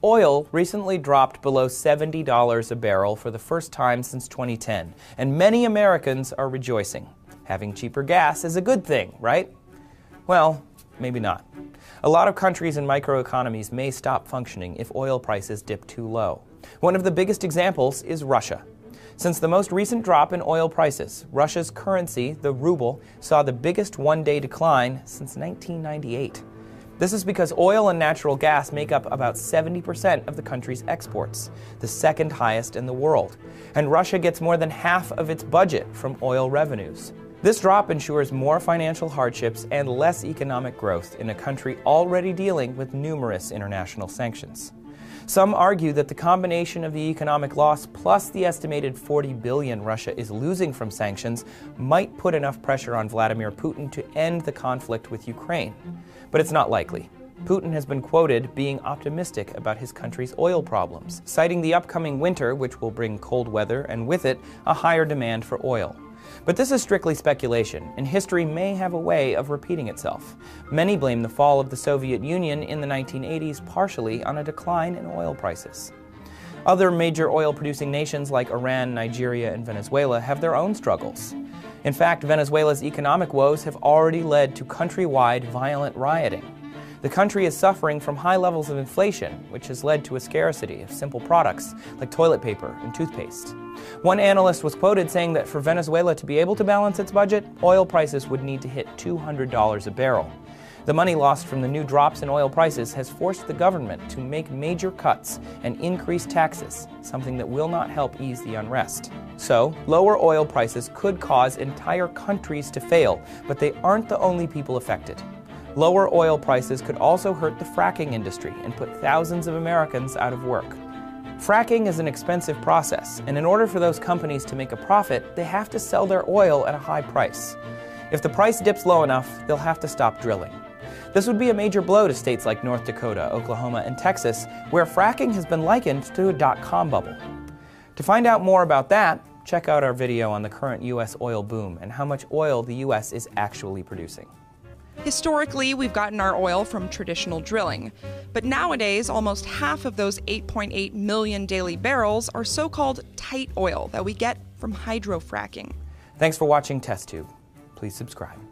oil recently dropped below $70 a barrel for the first time since 2010, and many Americans are rejoicing. Having cheaper gas is a good thing, right? Well, maybe not. A lot of countries and microeconomies may stop functioning if oil prices dip too low. One of the biggest examples is Russia. Since the most recent drop in oil prices, Russia's currency, the ruble, saw the biggest one-day decline since 1998. This is because oil and natural gas make up about 70% of the country's exports, the second highest in the world, and Russia gets more than half of its budget from oil revenues. This drop ensures more financial hardships and less economic growth in a country already dealing with numerous international sanctions. Some argue that the combination of the economic loss plus the estimated $40 billion Russia is losing from sanctions might put enough pressure on Vladimir Putin to end the conflict with Ukraine. But it's not likely. Putin has been quoted being optimistic about his country's oil problems, citing the upcoming winter, which will bring cold weather and with it a higher demand for oil. But this is strictly speculation, and history may have a way of repeating itself. Many blame the fall of the Soviet Union in the 1980s partially on a decline in oil prices. Other major oil-producing nations like Iran, Nigeria, and Venezuela have their own struggles. In fact, Venezuela's economic woes have already led to countrywide violent rioting. The country is suffering from high levels of inflation, which has led to a scarcity of simple products like toilet paper and toothpaste. One analyst was quoted saying that for Venezuela to be able to balance its budget, oil prices would need to hit $200 a barrel. The money lost from the new drops in oil prices has forced the government to make major cuts and increase taxes, something that will not help ease the unrest. So, lower oil prices could cause entire countries to fail, but they aren't the only people affected. Lower oil prices could also hurt the fracking industry and put thousands of Americans out of work. Fracking is an expensive process, and in order for those companies to make a profit, they have to sell their oil at a high price. If the price dips low enough, they'll have to stop drilling. This would be a major blow to states like North Dakota, Oklahoma, and Texas, where fracking has been likened to a dot-com bubble. To find out more about that, check out our video on the current U.S. oil boom and how much oil the U.S. is actually producing. Historically, we've gotten our oil from traditional drilling, but nowadays almost half of those 8.8 million daily barrels are so-called tight oil that we get from hydrofracking. Thanks for watching TestTube. Please subscribe.